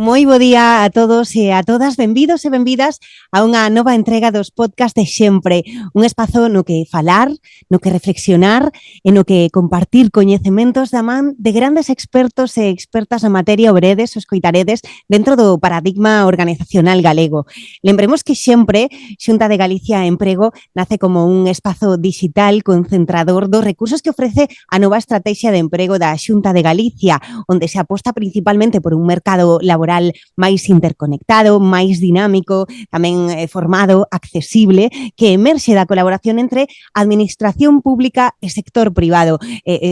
Moi bo día a todos e a todas, benvidos e benvidas a unha nova entrega dos podcast de Sempre, un espazo no que falar, no que reflexionar e no que compartir coñecementos da man de grandes expertos e expertas na materia, o veredes, o escoitaredes, dentro do paradigma organizacional galego. Lembremos que Sempre, Xunta de Galicia Emprego, nace como un espazo digital concentrador dos recursos que ofrece a nova estrategia de emprego da Xunta de Galicia, onde se aposta principalmente por un mercado laboral máis interconectado, máis dinámico, tamén formado, accesible, que emerxe da colaboración entre administración pública e sector privado,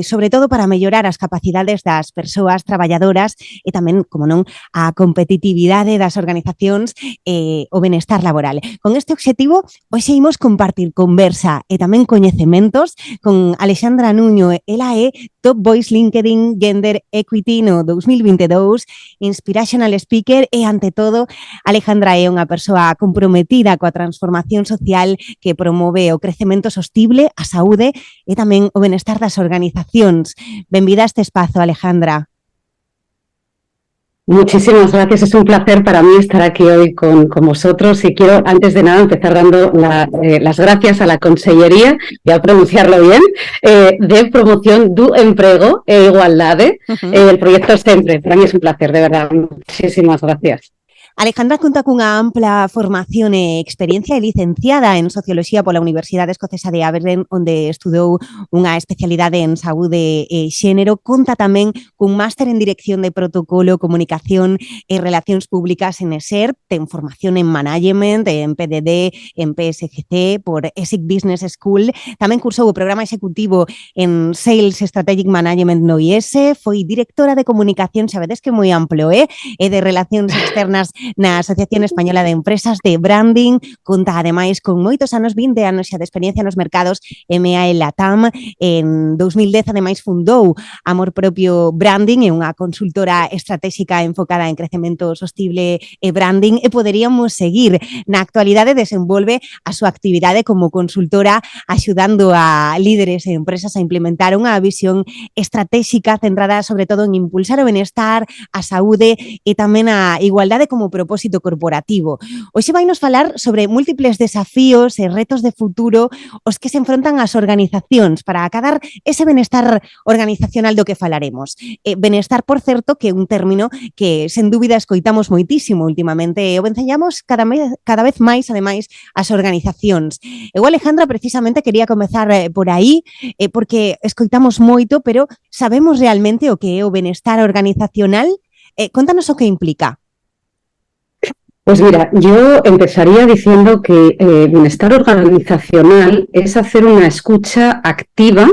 sobre todo para mellorar as capacidades das persoas traballadoras e tamén, como non, a competitividade das organizacións e o benestar laboral. Con este obxectivo, hoxe imos compartir conversa e tamén coñecementos con Alexandra Nuño. Ela é Top Voice LinkedIn Gender Equity no 2022, Inspirational Speaker e, ante todo, Alejandra é unha persoa comprometida coa transformación social que promove o crecemento sostible, a saúde e tamén o benestar das organizacións. Benvida a este espazo, Alejandra. Muchísimas gracias, es un placer para mí estar aquí hoy con vosotros y quiero antes de nada empezar dando las gracias a la Consellería, voy a pronunciarlo bien, de Promoción do Emprego e Igualdade, el proyecto Sempre. Para mí es un placer, de verdad, muchísimas gracias. Alejandra conta cunha ampla formación e experiencia, e licenciada en Socioloxía pola Universidade Escocesa de Aberdeen, onde estudou unha especialidade en saúde e xénero. Conta tamén cun máster en Dirección de Protocolo, Comunicación e Relacións Públicas en ESER, ten formación en Management, en PDD, en PSGC, por ESIC Business School. Tamén cursou o programa executivo en Sales Strategic Management no IES, foi directora de comunicación, sabedes que moi amplo, e de Relacións Externas na Asociación Española de Empresas de Branding. Conta, ademais, con moitos anos, 20 anos xa de experiencia nos mercados EMEA e LATAM. En 2010, ademais, fundou Amor Propio Branding, e unha consultora estratégica enfocada en crecemento sostible e branding, e poderíamos seguir. Na actualidade desenvolve a súa actividade como consultora axudando a líderes e empresas a implementar unha visión estratégica centrada sobre todo en impulsar o benestar, a saúde e tamén a igualdade como propósito corporativo. Hoxe vai nos falar sobre múltiples desafíos e retos de futuro os que se enfrontan as organizacións para acadar ese benestar organizacional do que falaremos. Benestar, por certo, que é un término que, sen dúbida, escoitamos moitísimo últimamente e o enseñamos cada vez máis, ademais, as organizacións. Eu, Alejandra, precisamente quería comezar por aí, porque escoitamos moito, pero sabemos realmente o que é o benestar organizacional? Contanos o que implica. Pues mira, yo empezaría diciendo que bienestar organizacional es hacer una escucha activa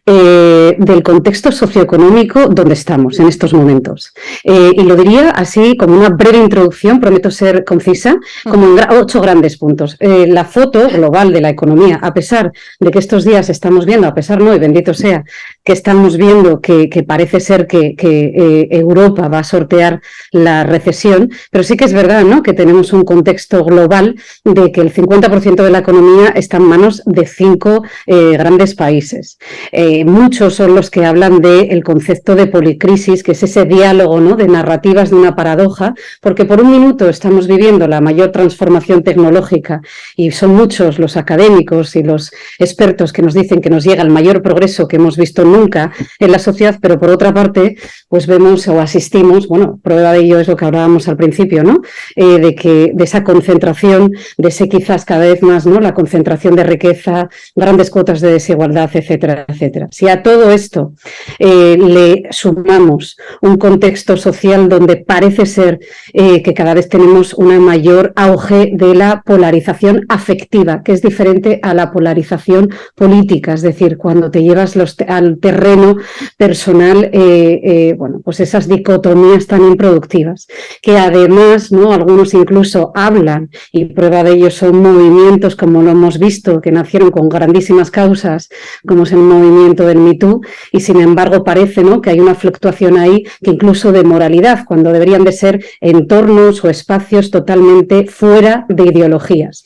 del contexto socioeconómico donde estamos en estos momentos. Y lo diría así como una breve introducción, prometo ser concisa, como en 8 grandes puntos. La foto global de la economía, a pesar de que estos días estamos viendo, a pesar no, y bendito sea, que estamos viendo que parece ser que Europa va a sortear la recesión, pero sí que es verdad, ¿no?, que tenemos un contexto global de que el 50% de la economía está en manos de 5 grandes países. Muchos son los que hablan del concepto de policrisis, que es ese diálogo, ¿no?, de narrativas de una paradoja, porque por un minuto estamos viviendo la mayor transformación tecnológica y son muchos los académicos y los expertos que nos dicen que nos llega el mayor progreso que hemos visto nunca en la sociedad, pero por otra parte pues vemos o asistimos, bueno, prueba de ello es lo que hablábamos al principio, ¿no?, de esa concentración, de ese quizás cada vez más, ¿no?, la concentración de riqueza, grandes cuotas de desigualdad, etcétera, etcétera. Si a todo esto le sumamos un contexto social donde parece ser que cada vez tenemos un mayor auge de la polarización afectiva, que es diferente a la polarización política, es decir, cuando te llevas al terreno personal, bueno, pues esas dicotomías tan improductivas, que además, ¿no?, algunos incluso hablan, y prueba de ello son movimientos como lo hemos visto, que nacieron con grandísimas causas, como es el movimiento del Me Too, y sin embargo parece, ¿no?, que hay una fluctuación ahí que incluso de moralidad, cuando deberían de ser entornos o espacios totalmente fuera de ideologías.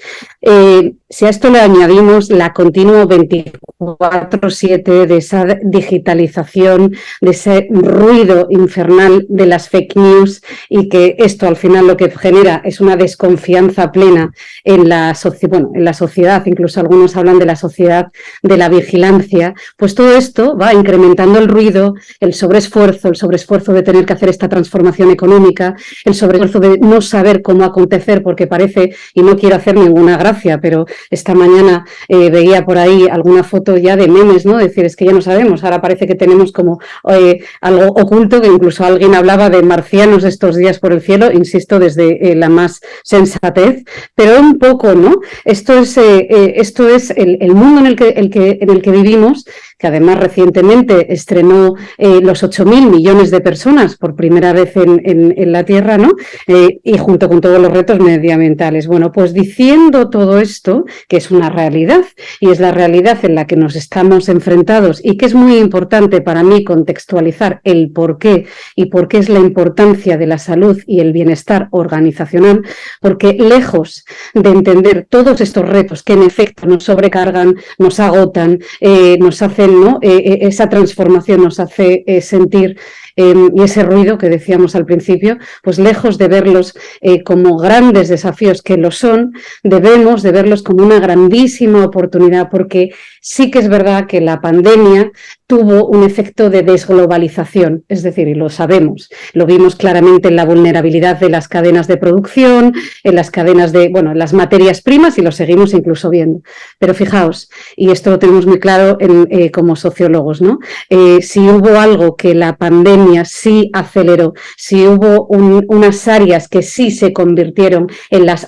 Si a esto le añadimos la continua 24/7 de esa digitalización, de ese ruido infernal de las fake news, y que esto al final lo que genera es una desconfianza plena en la sociedad, incluso algunos hablan de la sociedad de la vigilancia, pues todo esto va incrementando el ruido, el sobreesfuerzo de tener que hacer esta transformación económica, el sobreesfuerzo de no saber cómo acontecer, porque parece, y no quiero hacer ninguna gracia, pero esta mañana veía por ahí alguna foto ya de memes, ¿no? Decir, es que ya no sabemos, ahora parece que tenemos como algo oculto, que incluso alguien hablaba de marcianos estos días por el cielo, insisto, desde la más sensatez, pero un poco, ¿no? Esto es el mundo en el que vivimos, que además recientemente estrenó los 8.000 millones de personas por primera vez en la Tierra, ¿no? Y junto con todos los retos medioambientales. Bueno, pues diciendo todo esto, que es una realidad, y es la realidad en la que nos estamos enfrentados, y que es muy importante para mí contextualizar el por qué, y por qué es la importancia de la salud y el bienestar organizacional, porque lejos de entender todos estos retos que en efecto nos sobrecargan, nos agotan, nos hacen, ¿no? Esa transformación nos hace sentir, y ese ruido que decíamos al principio, pues lejos de verlos como grandes desafíos, que lo son, debemos de verlos como una grandísima oportunidad, porque sí que es verdad que la pandemia tuvo un efecto de desglobalización, es decir, y lo sabemos, lo vimos claramente en la vulnerabilidad de las cadenas de producción, en las cadenas de, las materias primas, y lo seguimos incluso viendo. Pero fijaos, y esto lo tenemos muy claro como sociólogos, ¿no? Si hubo algo que la pandemia sí aceleró, si hubo unas áreas que sí se convirtieron en las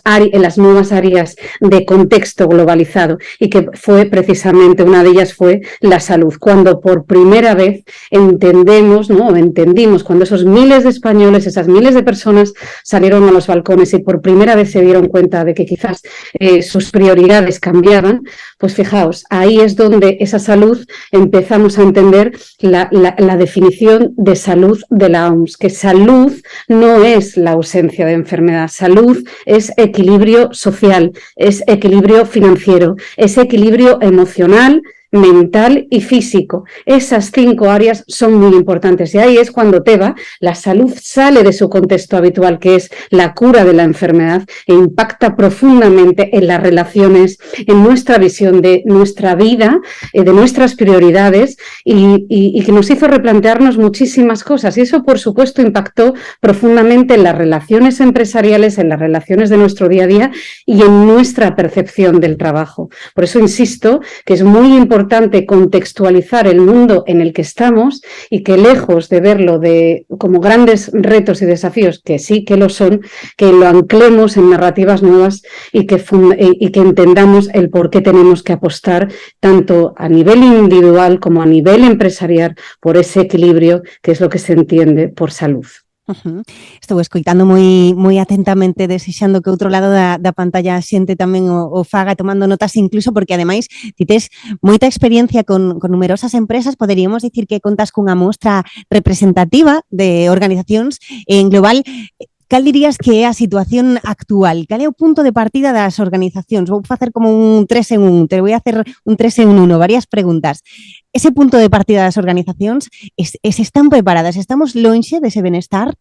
nuevas áreas de contexto globalizado, y que fue precisamente una de ellas fue la salud, cuando por primera vez entendimos, cuando esos miles de españoles, esas miles de personas salieron a los balcones y por primera vez se dieron cuenta de que quizás sus prioridades cambiaban, pues fijaos, ahí es donde esa salud empezamos a entender la definición de salud de la OMS, que salud no es la ausencia de enfermedad, salud es equilibrio social, es equilibrio financiero, es equilibrio emocional, mental y físico. Esas 5 áreas son muy importantes, y ahí es cuando la salud sale de su contexto habitual, que es la cura de la enfermedad, e impacta profundamente en las relaciones, en nuestra visión de nuestra vida, de nuestras prioridades, y que nos hizo replantearnos muchísimas cosas, y eso por supuesto impactó profundamente en las relaciones empresariales, en las relaciones de nuestro día a día y en nuestra percepción del trabajo. Por eso insisto que es muy importante contextualizar el mundo en el que estamos, y que lejos de verlo como grandes retos y desafíos, que sí que lo son, que lo anclemos en narrativas nuevas, y que entendamos el por qué tenemos que apostar tanto a nivel individual como a nivel empresarial por ese equilibrio, que es lo que se entiende por salud. Estou escoitando moi atentamente, desexando que outro lado da pantalla xente tamén o faga, tomando notas, incluso porque ademais ti tes moita experiencia con numerosas empresas. Poderíamos dicir que contas cunha mostra representativa de organizacións en global. Cal dirías que é a situación actual? Cal é o punto de partida das organizacións? Vou facer como un 3 en 1, te voy a hacer un 3 en 1, varias preguntas. Ese punto de partida das organizacións, están preparadas? Estamos lonxe dese benestar?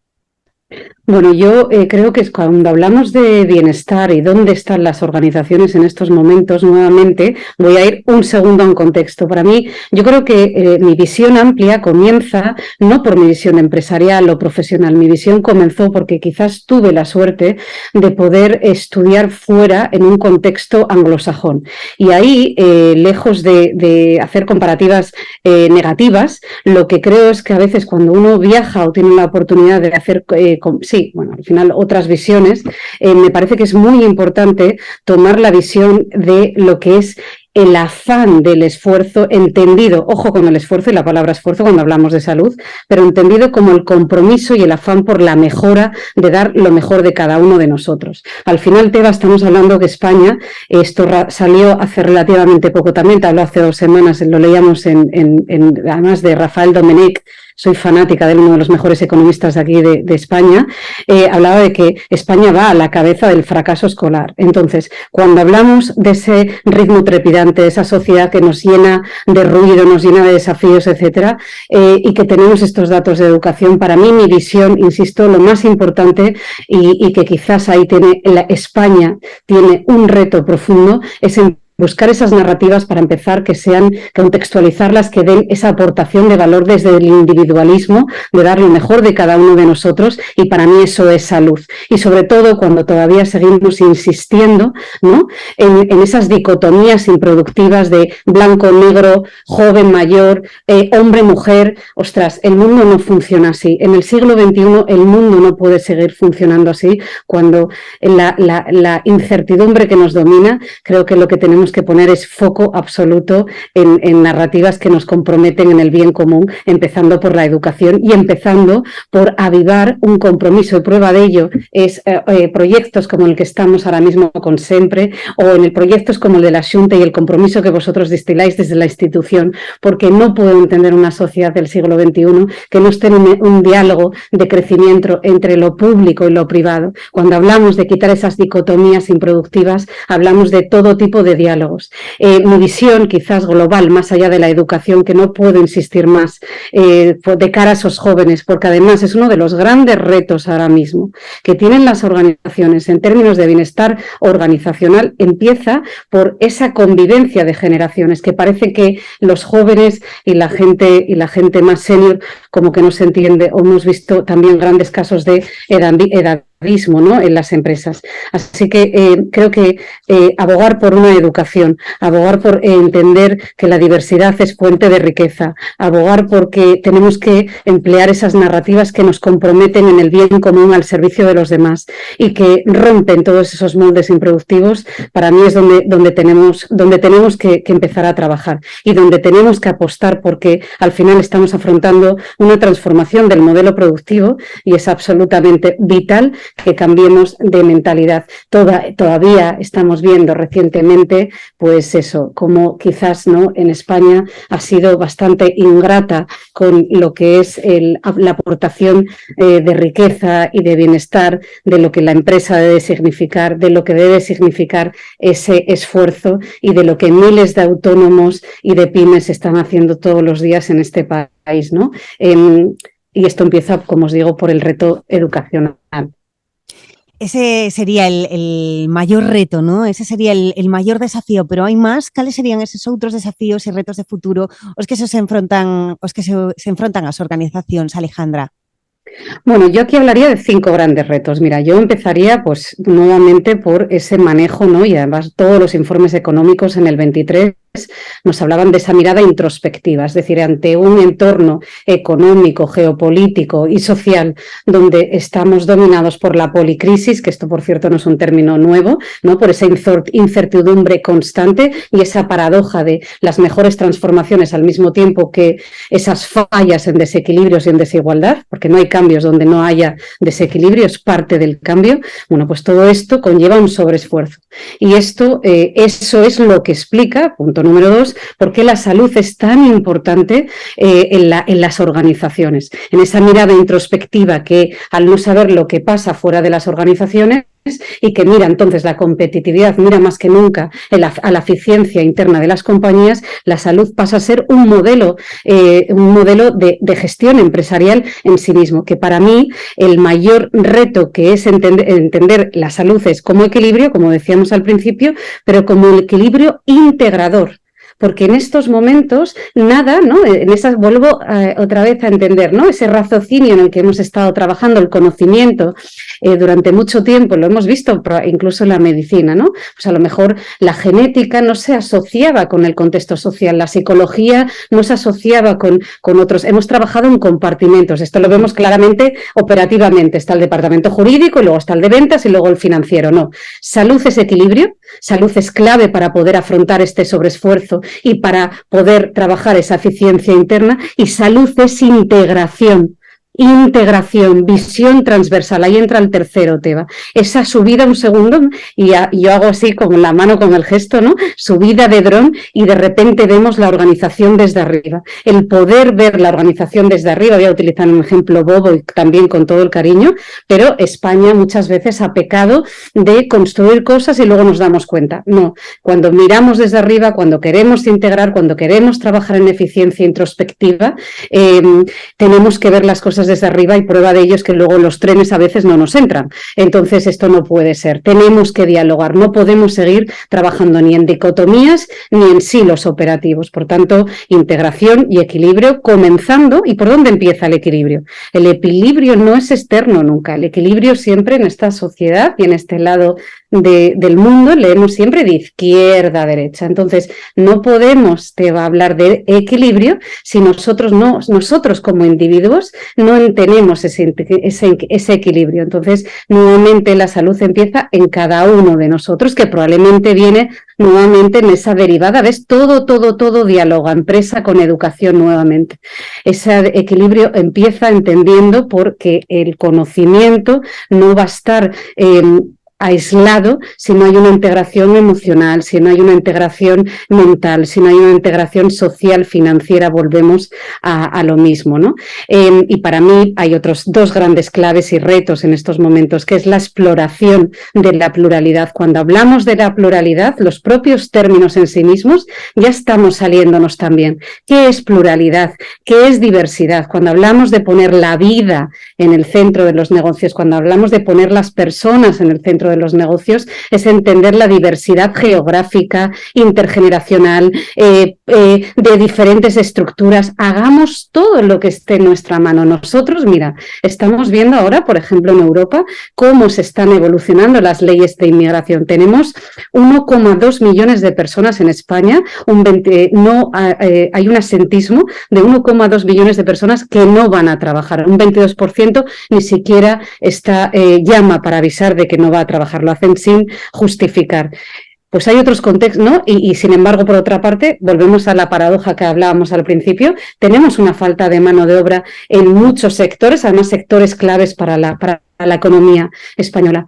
Bueno, yo creo que cuando hablamos de bienestar y dónde están las organizaciones en estos momentos, nuevamente voy a ir un segundo a un contexto. Para mí, yo creo que mi visión amplia comienza no por mi visión empresarial o profesional. Mi visión comenzó porque quizás tuve la suerte de poder estudiar fuera en un contexto anglosajón. Y ahí, lejos de hacer comparativas negativas, lo que creo es que a veces cuando uno viaja o tiene la oportunidad de hacer al final otras visiones, me parece que es muy importante tomar la visión de lo que es el afán del esfuerzo, entendido, ojo con el esfuerzo y la palabra esfuerzo cuando hablamos de salud, pero entendido como el compromiso y el afán por la mejora, de dar lo mejor de cada uno de nosotros. Al final, Teba, estamos hablando que España, esto salió hace relativamente poco también, te habló hace 2 semanas, lo leíamos además de Rafael Domenech, soy fanática de uno de los mejores economistas de aquí de España, hablaba de que España va a la cabeza del fracaso escolar. Entonces, cuando hablamos de ese ritmo trepidante, de esa sociedad que nos llena de ruido, nos llena de desafíos, etcétera, y que tenemos estos datos de educación, para mí mi visión, insisto, lo más importante y que quizás ahí España tiene un reto profundo es en buscar esas narrativas para empezar que sean, contextualizarlas, que den esa aportación de valor desde el individualismo, de dar lo mejor de cada uno de nosotros, y para mí eso es salud. Y sobre todo cuando todavía seguimos insistiendo, ¿no?, en esas dicotomías improductivas de blanco, negro, joven, mayor, hombre, mujer. Ostras, el mundo no funciona así. En el siglo XXI el mundo no puede seguir funcionando así cuando la incertidumbre que nos domina, creo que lo que tenemos que poner es foco absoluto en narrativas que nos comprometen en el bien común, empezando por la educación y empezando por avivar un compromiso. Y prueba de ello es proyectos como el que estamos ahora mismo con SEMPRE, o en el proyectos como el de la Xunta y el compromiso que vosotros destiláis desde la institución, porque no puedo entender una sociedad del siglo XXI que no esté en un diálogo de crecimiento entre lo público y lo privado. Cuando hablamos de quitar esas dicotomías improductivas, hablamos de todo tipo de diálogos. Mi visión quizás global, más allá de la educación, que no puedo insistir más, de cara a esos jóvenes, porque además es uno de los grandes retos ahora mismo que tienen las organizaciones en términos de bienestar organizacional, empieza por esa convivencia de generaciones, que parece que los jóvenes y la gente más senior como que no se entiende, o hemos visto también grandes casos de edadismo, ¿no?, en las empresas. Así que creo que abogar por una educación, abogar por entender que la diversidad es fuente de riqueza, abogar porque tenemos que emplear esas narrativas que nos comprometen en el bien común al servicio de los demás y que rompen todos esos moldes improductivos, para mí es donde tenemos que empezar a trabajar y donde tenemos que apostar, porque al final estamos afrontando una transformación del modelo productivo y es absolutamente vital que cambiemos de mentalidad. Todavía estamos viendo recientemente, pues eso, como quizás, ¿no?, en España ha sido bastante ingrata con lo que es la aportación de riqueza y de bienestar, de lo que la empresa debe significar, de lo que debe significar ese esfuerzo y de lo que miles de autónomos y de pymes están haciendo todos los días en este país, ¿no? Y esto empieza, como os digo, por el reto educacional. Ese sería el mayor reto, ¿no? Ese sería el mayor desafío, pero hai máis? Cales serían eses outros desafíos e retos de futuro os que se enfrontan as organizacións, Alejandra? Bueno, yo aquí hablaría de 5 grandes retos. Mira, yo empezaría pues nuevamente por ese manejo, ¿no? Y además todos los informes económicos en el 23 nos hablaban de esa mirada introspectiva, es decir, ante un entorno económico, geopolítico y social donde estamos dominados por la policrisis, que esto por cierto no es un término nuevo, ¿no?, por esa incertidumbre constante y esa paradoja de las mejores transformaciones al mismo tiempo que esas fallas en desequilibrios y en desigualdad, porque no hay cambios donde no haya desequilibrio, es parte del cambio. Bueno, pues todo esto conlleva un sobreesfuerzo y eso es lo que explica, punto número 2, por qué la salud es tan importante en las organizaciones, en esa mirada introspectiva que, al no saber lo que pasa fuera de las organizaciones y que mira entonces la competitividad, mira más que nunca a la eficiencia interna de las compañías, la salud pasa a ser un modelo de gestión empresarial en sí mismo, que para mí el mayor reto que es entender la salud es como equilibrio, como decíamos al principio, pero como equilibrio integrador. Porque en estos momentos nada, ¿no?, vuelvo otra vez a entender, ¿no?, ese raciocinio en el que hemos estado trabajando, el conocimiento durante mucho tiempo, lo hemos visto incluso en la medicina, ¿no? Pues a lo mejor la genética no se asociaba con el contexto social, la psicología no se asociaba con otros. Hemos trabajado en compartimentos, esto lo vemos claramente operativamente, está el departamento jurídico y luego está el de ventas y luego el financiero, no. Salud es equilibrio, salud es clave para poder afrontar este sobreesfuerzo y para poder trabajar esa eficiencia interna, y salud es integración. integración, visión transversal. Ahí entra el tercero, Teba. Esa subida, un segundo, y yo hago así con la mano, con el gesto, ¿no? Subida de dron y de repente vemos la organización desde arriba. El poder ver la organización desde arriba, voy a utilizar un ejemplo bobo y también con todo el cariño, pero España muchas veces ha pecado de construir cosas y luego nos damos cuenta. No, cuando miramos desde arriba, cuando queremos integrar, cuando queremos trabajar en eficiencia introspectiva, tenemos que ver las cosas desde arriba, y prueba de ello es que luego los trenes a veces no nos entran. Entonces esto no puede ser. Tenemos que dialogar, no podemos seguir trabajando ni en dicotomías ni en silos operativos. Por tanto, integración y equilibrio comenzando. ¿Y por dónde empieza el equilibrio? El equilibrio no es externo nunca. El equilibrio siempre en esta sociedad y en este lado del mundo leemos siempre de izquierda a derecha. Entonces, no podemos hablar de equilibrio si nosotros como individuos no tenemos ese equilibrio. Entonces, nuevamente la salud empieza en cada uno de nosotros, que probablemente viene nuevamente en esa derivada. ¿Ves? Todo dialoga, empresa con educación nuevamente. Ese equilibrio empieza entendiendo porque el conocimiento no va a estar aislado si no hay una integración emocional, si no hay una integración mental, si no hay una integración social, financiera, volvemos a lo mismo, ¿no? Y para mí hay otros dos grandes claves y retos en estos momentos, que es la exploración de la pluralidad. Cuando hablamos de la pluralidad, los propios términos en sí mismos ya estamos saliéndonos también. ¿Qué es pluralidad? ¿Qué es diversidad? Cuando hablamos de poner la vida en el centro de los negocios, cuando hablamos de poner las personas en el centro de los negocios, es entender la diversidad geográfica, intergeneracional, de diferentes estructuras. Hagamos todo lo que esté en nuestra mano. Nosotros, mira, estamos viendo ahora, por ejemplo, en Europa, cómo se están evolucionando las leyes de inmigración. Tenemos 1,2 millones de personas en España, hay un asentismo de 1,2 millones de personas que no van a trabajar. Un 22% ni siquiera llama para avisar de que no va a trabajar. Lo hacen sin justificar. Pues hay otros contextos, ¿no? Y sin embargo, por otra parte, volvemos a la paradoja que hablábamos al principio, tenemos una falta de mano de obra en muchos sectores, además sectores claves para la economía española.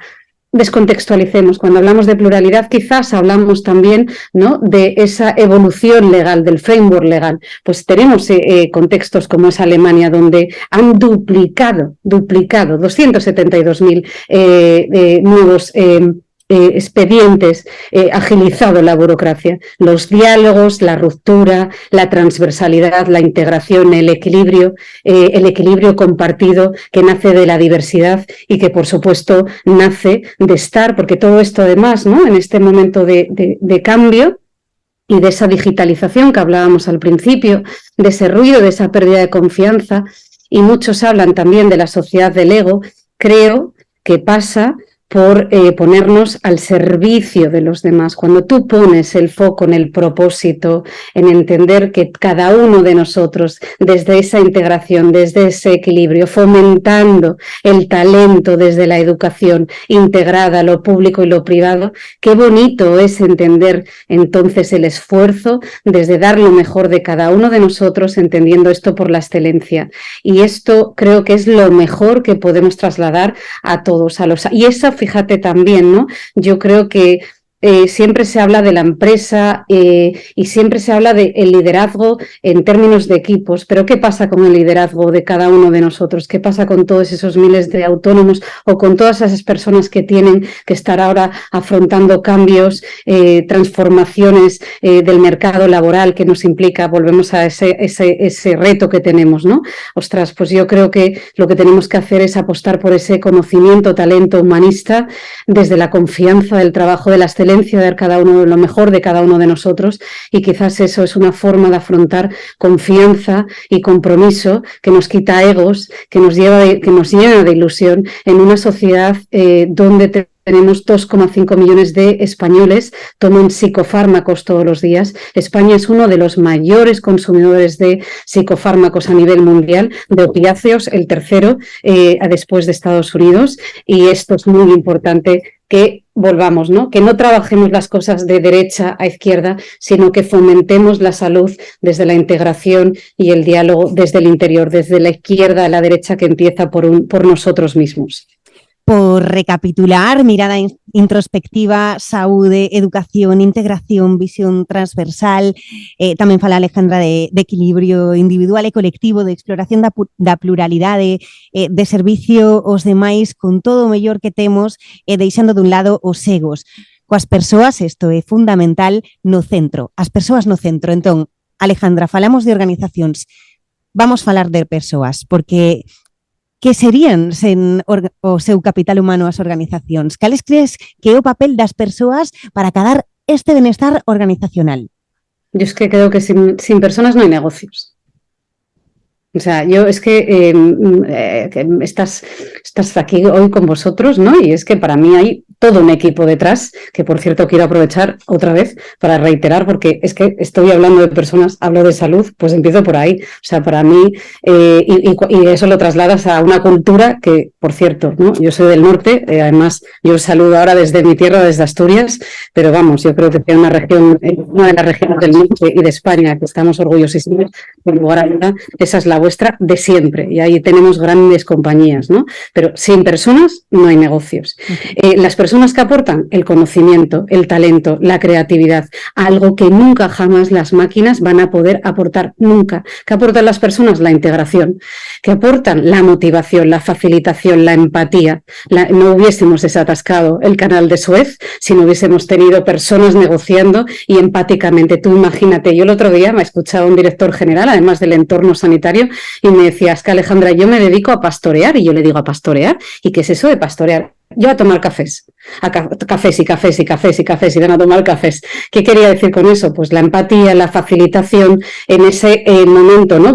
Descontextualicemos. Cuando hablamos de pluralidad, quizás hablamos también, ¿no?, de esa evolución legal, del framework legal. Pues tenemos contextos como es Alemania, donde han duplicado 272.000 nuevos expedientes, agilizado la burocracia. Los diálogos, la ruptura, la transversalidad, la integración, el equilibrio compartido que nace de la diversidad y que, por supuesto, nace de estar, porque todo esto además, ¿no?, en este momento de cambio y de esa digitalización que hablábamos al principio, de ese ruido, de esa pérdida de confianza, y muchos hablan también de la sociedad del ego, creo que pasa por ponernos al servicio de los demás. Cuando tú pones el foco en el propósito, en entender que cada uno de nosotros, desde esa integración, desde ese equilibrio, fomentando el talento desde la educación integrada, lo público y lo privado, qué bonito es entender entonces el esfuerzo desde dar lo mejor de cada uno de nosotros, entendiendo esto por la excelencia. Y esto creo que es lo mejor que podemos trasladar a todos. Y esa, fíjate también, ¿no? Yo creo que siempre se habla de la empresa y siempre se habla del liderazgo en términos de equipos, pero ¿qué pasa con el liderazgo de cada uno de nosotros? ¿Qué pasa con todos esos miles de autónomos o con todas esas personas que tienen que estar ahora afrontando cambios, transformaciones del mercado laboral que nos implica? Volvemos a ese reto que tenemos, ¿no? Ostras, pues yo creo que lo que tenemos que hacer es apostar por ese conocimiento, talento humanista, desde la confianza del trabajo, de la excelencia, dar cada uno lo mejor de cada uno de nosotros, y quizás eso es una forma de afrontar confianza y compromiso que nos quita egos, que nos llena de ilusión en una sociedad donde tenemos 2,5 millones de españoles toman psicofármacos todos los días. España es uno de los mayores consumidores de psicofármacos a nivel mundial, de opiáceos, el tercero después de Estados Unidos, y esto es muy importante que volvamos, ¿no? Que no trabajemos las cosas de derecha a izquierda, sino que fomentemos la salud desde la integración y el diálogo desde el interior, desde la izquierda a la derecha, que empieza por nosotros mismos. Por recapitular, mirada introspectiva, saúde, educación, integración, visión transversal, tamén fala Alejandra de equilibrio individual e colectivo, de exploración da pluralidade, de servicio aos demais con todo o mellor que temos e deixando dun lado os egos. Coas persoas, isto é fundamental, no centro. As persoas no centro. Entón, Alejandra, falamos de organizacións. Vamos falar de persoas, porque que serían sen o seu capital humano as organizacións? Cales crees que é o papel das persoas para acadar este benestar organizacional? Yo es que creo que sin personas no hay negocios. O sea, yo es que estás aquí hoy con vosotros, ¿no? Y es que para mí hay todo un equipo detrás, que por cierto quiero aprovechar otra vez para reiterar, porque es que estoy hablando de personas, hablo de salud, pues empiezo por ahí. O sea, para mí, y eso lo trasladas a una cultura que, por cierto, ¿no? Yo soy del norte, además yo os saludo ahora desde mi tierra, desde Asturias, pero vamos, yo creo que es una de las regiones del norte y de España que estamos orgullosísimos, por lugar a duda, esa es la vuestra de siempre, y ahí tenemos grandes compañías, ¿no? Pero sin personas no hay negocios. Las personas que aportan el conocimiento, el talento, la creatividad, algo que nunca jamás las máquinas van a poder aportar, nunca. ¿Qué aportan las personas? La integración. ¿Qué aportan? La motivación, la facilitación, la empatía. No hubiésemos desatascado el canal de Suez si no hubiésemos tenido personas negociando y empáticamente. Tú imagínate, yo el otro día me he escuchado un director general, además del entorno sanitario, y me decía, es que Alejandra, yo me dedico a pastorear, y yo le digo, ¿a pastorear? ¿Y qué es eso de pastorear? Yo a tomar cafés, y van a tomar cafés. ¿Qué quería decir con eso? Pues la empatía, la facilitación en ese momento, ¿no?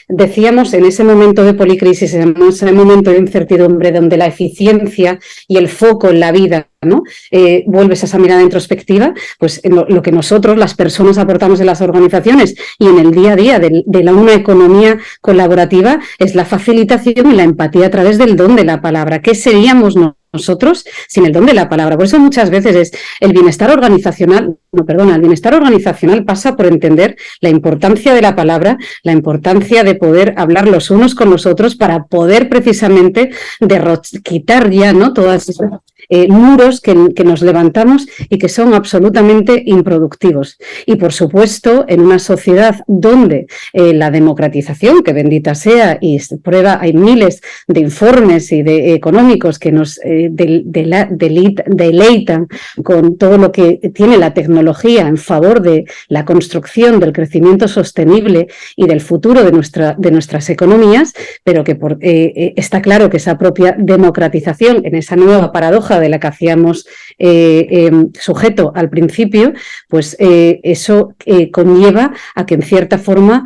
Decíamos, en ese momento de policrisis, en ese momento de incertidumbre, donde la eficiencia y el foco en la vida, ¿no? Vuelves a esa mirada introspectiva, pues lo que nosotros, las personas, aportamos en las organizaciones y en el día a día de una economía colaborativa es la facilitación y la empatía a través del don de la palabra. ¿Qué seríamos nosotros sin el don de la palabra? Por eso muchas veces es el bienestar organizacional, el bienestar organizacional pasa por entender la importancia de la palabra, la importancia de poder hablar los unos con los otros para poder precisamente quitar ya, ¿no?, todas esas muros que nos levantamos y que son absolutamente improductivos. Y por supuesto, en una sociedad donde la democratización, que bendita sea, y prueba, hay miles de informes y de económicos que nos deleitan con todo lo que tiene la tecnología en favor de la construcción del crecimiento sostenible y del futuro de nuestras economías, pero que está claro que esa propia democratización, en esa nueva paradoja de la que hacíamos sujeto al principio, pues eso conlleva a que en cierta forma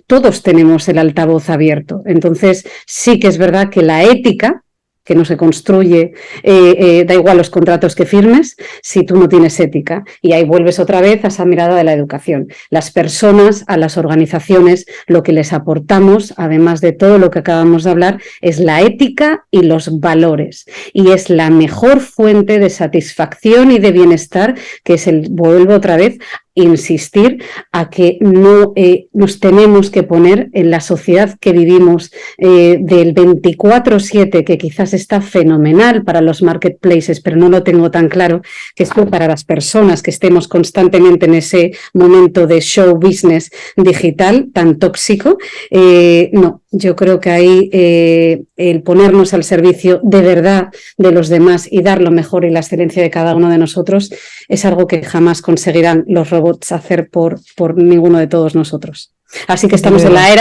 todos tenemos el altavoz abierto. Entonces sí que es verdad que la ética, que no se construye, da igual los contratos que firmes, si tú no tienes ética. Y ahí vuelves otra vez a esa mirada de la educación. Las personas, a las organizaciones, lo que les aportamos, además de todo lo que acabamos de hablar, es la ética y los valores. Y es la mejor fuente de satisfacción y de bienestar, que es vuelvo otra vez, insistir a que no nos tenemos que poner en la sociedad que vivimos del 24/7, que quizás está fenomenal para los marketplaces, pero no lo tengo tan claro, que es para las personas que estemos constantemente en ese momento de show business digital tan tóxico. No, yo creo que ahí el ponernos al servicio de verdad de los demás y dar lo mejor y la excelencia de cada uno de nosotros es algo que jamás conseguirán los robots hacer por ninguno de todos nosotros. Así que estamos en la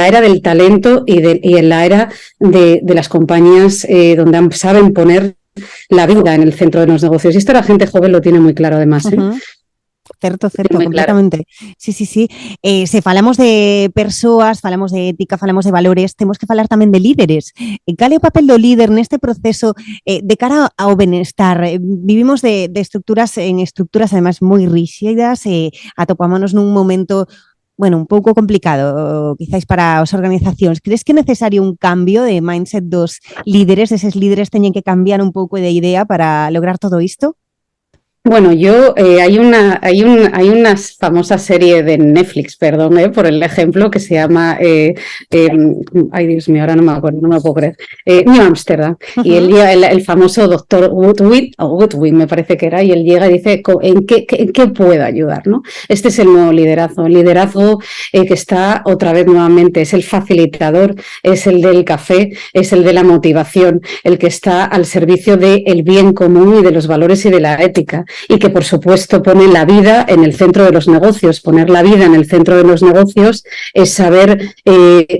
era del talento y en la era de las compañías donde saben poner la vida en el centro de los negocios. Y esto la gente joven lo tiene muy claro, además, ¿eh? Certo, completamente. Claro. Sí. Se falamos de persoas, falamos de ética, falamos de valores, temos que falar tamén de líderes. Cal é o papel do líder neste proceso de cara ao benestar? Vivimos de estruturas además moi rígidas, atopámonos nun momento bueno, un pouco complicado, quizáis para as organizacións. Crees que é necesario un cambio de mindset dos líderes? Eses líderes teñen que cambiar un pouco de idea para lograr todo isto? Bueno, hay una famosa serie de Netflix, perdón, por el ejemplo, que se llama, ay Dios mío, ahora no me acuerdo, no me lo puedo creer, New Amsterdam, y él llega, el famoso doctor Woodwin, me parece que era, y él llega y dice, ¿en qué puedo ayudar? ¿No? Este es el nuevo liderazgo, el liderazgo que está otra vez nuevamente, es el facilitador, es el del café, es el de la motivación, el que está al servicio del bien común y de los valores y de la ética. Y que, por supuesto, pone la vida en el centro de los negocios. Poner la vida en el centro de los negocios es saber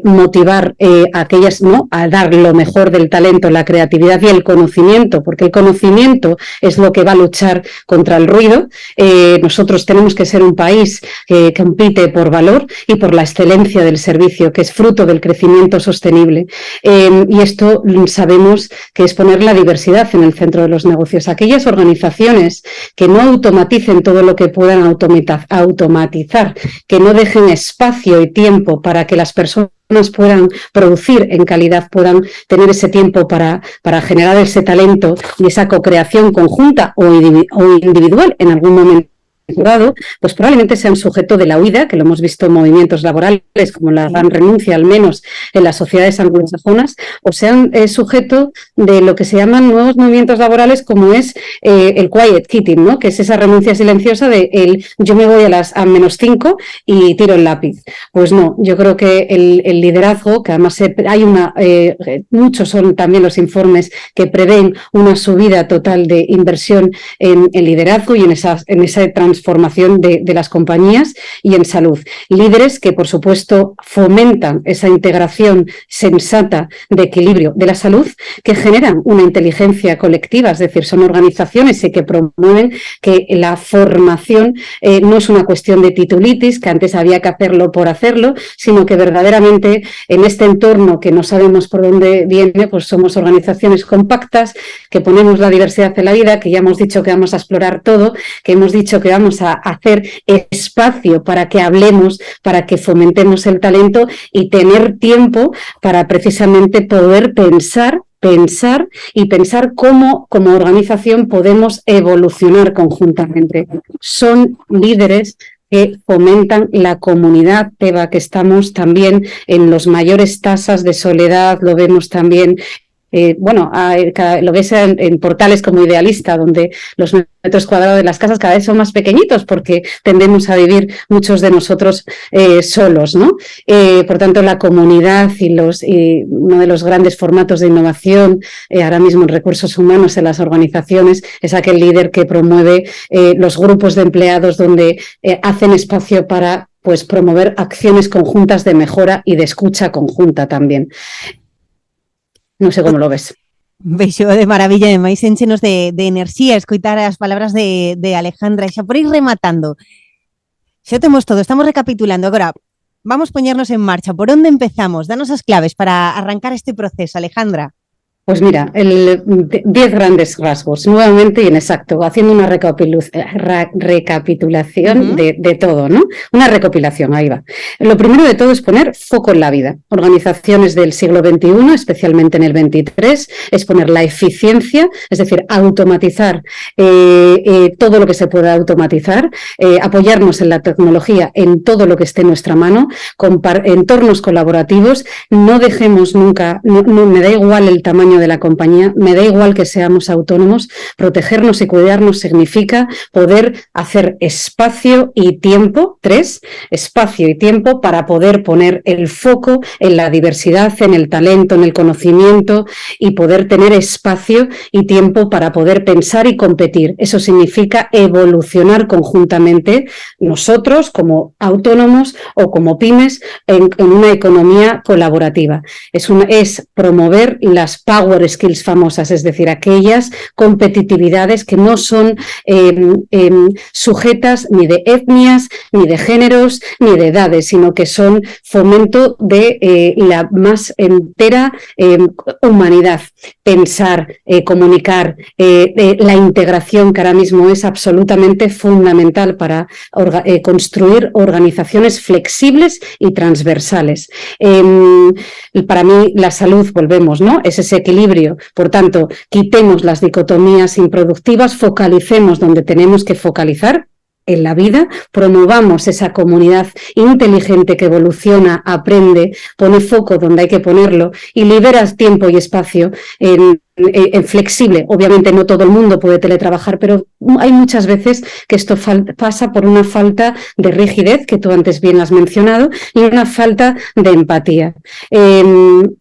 motivar a aquellas, ¿no?, a dar lo mejor del talento, la creatividad y el conocimiento, porque el conocimiento es lo que va a luchar contra el ruido. Nosotros tenemos que ser un país que compite por valor y por la excelencia del servicio, que es fruto del crecimiento sostenible. Y esto sabemos que es poner la diversidad en el centro de los negocios. Aquellas organizaciones que no automaticen todo lo que puedan automatizar, que no dejen espacio y tiempo para que las personas puedan producir en calidad, puedan tener ese tiempo para generar ese talento y esa co-creación conjunta o individual en algún momento, pues probablemente sean sujeto de la huida, que lo hemos visto en movimientos laborales como la gran renuncia, al menos en las sociedades anglosajonas, o sean sujeto de lo que se llaman nuevos movimientos laborales, como es el quiet quitting, ¿no?, que es esa renuncia silenciosa de yo me voy a -5 y tiro el lápiz. Pues no, yo creo que el liderazgo, que además hay muchos son también los informes que prevén una subida total de inversión en liderazgo y en esa transformación de las compañías y en salud. Líderes que, por supuesto, fomentan esa integración sensata de equilibrio de la salud, que generan una inteligencia colectiva, es decir, son organizaciones que promueven que la formación no es una cuestión de titulitis, que antes había que hacerlo por hacerlo, sino que verdaderamente en este entorno que no sabemos por dónde viene, pues somos organizaciones compactas, que ponemos la diversidad en la vida, que ya hemos dicho que vamos a explorar todo, que hemos dicho que vamos a hacer espacio para que hablemos, para que fomentemos el talento y tener tiempo para precisamente poder pensar cómo como organización podemos evolucionar conjuntamente. Son líderes que fomentan la comunidad, Eva, que estamos también en las mayores tasas de soledad, lo vemos también. Lo ves en portales como Idealista, donde los metros cuadrados de las casas cada vez son más pequeñitos porque tendemos a vivir muchos de nosotros solos, ¿no? Por tanto, la comunidad y uno de los grandes formatos de innovación ahora mismo en recursos humanos en las organizaciones es aquel líder que promueve los grupos de empleados donde hacen espacio para, pues, promover acciones conjuntas de mejora y de escucha conjunta también. Non sei como lo ves. Vexo de maravilla, e máis enchenos de enerxía escoitar as palabras de Alejandra. E xa por ir rematando, xa temos todo, estamos recapitulando. Agora, vamos poñernos en marcha. Por onde empezamos? Danos as claves para arrancar este proceso, Alejandra. Pues mira, 10 grandes rasgos, nuevamente y en exacto, haciendo una recapitulación de todo, ¿no? Una recopilación, ahí va. Lo primero de todo es poner foco en la vida. Organizaciones del siglo XXI, especialmente en el XXIII, es poner la eficiencia, es decir, automatizar todo lo que se pueda automatizar, apoyarnos en la tecnología, en todo lo que esté en nuestra mano, entornos colaborativos, no dejemos nunca, no me da igual el tamaño de la compañía, me da igual que seamos autónomos, protegernos y cuidarnos significa poder hacer espacio y tiempo, 3, espacio y tiempo para poder poner el foco en la diversidad, en el talento, en el conocimiento y poder tener espacio y tiempo para poder pensar y competir. Eso significa evolucionar conjuntamente nosotros como autónomos o como pymes en una economía colaborativa. Es promover las power power skills famosas, es decir, aquellas competitividades que no son sujetas ni de etnias, ni de géneros, ni de edades, sino que son fomento de la más entera humanidad. Pensar, comunicar, la integración, que ahora mismo es absolutamente fundamental para construir organizaciones flexibles y transversales. Para mí la salud, volvemos, ¿no? Es ese equilibrio. Por tanto, quitemos las dicotomías improductivas, focalicemos donde tenemos que focalizar en la vida, promovamos esa comunidad inteligente que evoluciona, aprende, pone foco donde hay que ponerlo y liberas tiempo y espacio en flexible. Obviamente no todo el mundo puede teletrabajar, pero hay muchas veces que esto pasa por una falta de rigidez, que tú antes bien has mencionado, y una falta de empatía.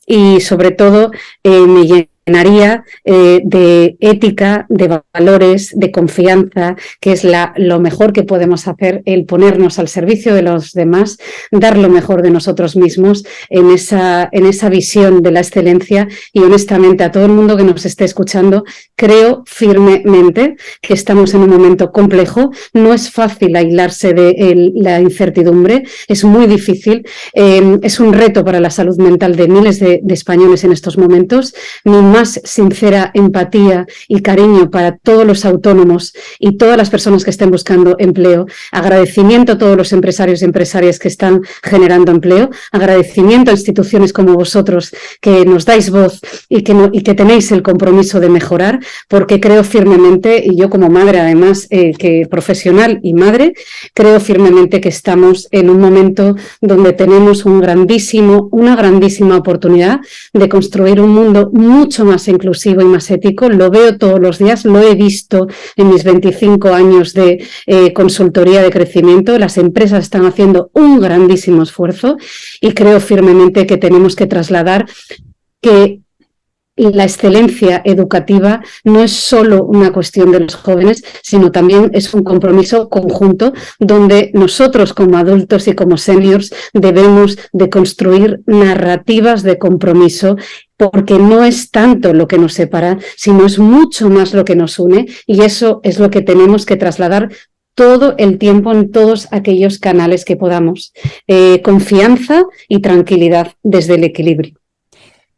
Y sobre todo me llenaría de ética, de valores, de confianza, que es lo mejor que podemos hacer, el ponernos al servicio de los demás, dar lo mejor de nosotros mismos en esa visión de la excelencia. Y honestamente, a todo el mundo que nos esté escuchando, creo firmemente que estamos en un momento complejo. No es fácil aislarse de la incertidumbre, es muy difícil, es un reto para la salud mental de miles de españoles en estos momentos. Mi más sincera empatía y cariño para todos los autónomos y todas las personas que estén buscando empleo. Agradecimiento a todos los empresarios y empresarias que están generando empleo. Agradecimiento a instituciones como vosotros que nos dais voz y que tenéis el compromiso de mejorar, porque creo firmemente, y yo como madre además, que profesional y madre, creo firmemente que estamos en un momento donde tenemos una grandísima oportunidad de construir un mundo mucho más inclusivo y más ético. Lo veo todos los días, lo he visto en mis 25 años de consultoría de crecimiento. Las empresas están haciendo un grandísimo esfuerzo y creo firmemente que tenemos que trasladar que la excelencia educativa no es solo una cuestión de los jóvenes, sino también es un compromiso conjunto donde nosotros como adultos y como seniors debemos de construir narrativas de compromiso, porque no es tanto lo que nos separa, sino es mucho más lo que nos une, y eso es lo que tenemos que trasladar todo el tiempo en todos aquellos canales que podamos. Confianza y tranquilidad desde el equilibrio.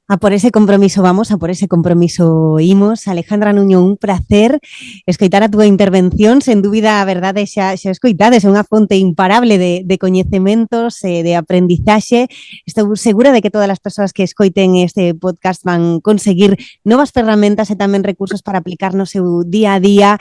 A por ese compromiso vamos, a por ese compromiso imos. Alejandra Nuño, un placer escoitar a túa intervención. Sen dúbida, a verdade, xa escoitades, é unha fonte imparable de coñecementos, de aprendizaxe. Estou segura de que todas as persoas que escoiten este podcast van conseguir novas ferramentas e tamén recursos para aplicar no seu día a día.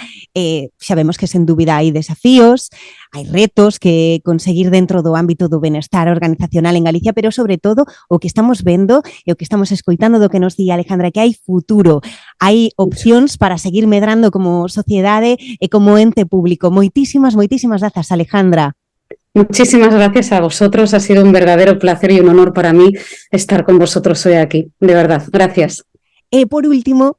Xa vemos que sen dúbida hai desafíos, hai retos que conseguir dentro do ámbito do benestar organizacional en Galicia, pero sobre todo o que estamos vendo e o que estamos escoitando do que nos di Alejandra, que hai futuro, hai opcións para seguir medrando como sociedade e como ente público. Moitísimas grazas, Alejandra. Muchísimas gracias a vosotros, ha sido un verdadero placer y un honor para mí estar con vosotros hoy aquí, de verdad, gracias. E por último,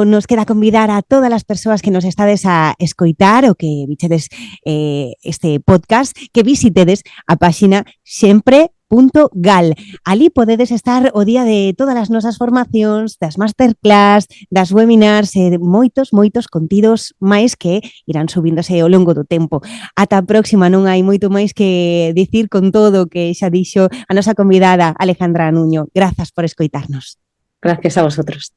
nos queda convidar a todas as persoas que nos estades a escoitar ou que bichedes este podcast, que visitedes a páxina sempre.gal. Ali podedes estar o día de todas as nosas formacións, das masterclass, das webinars e de moitos contidos máis que irán subíndose ao longo do tempo. Ata a próxima, non hai moito máis que dicir con todo o que xa dixo a nosa convidada Alejandra Nuño. Grazas por escoitarnos. Gracias a vosotros.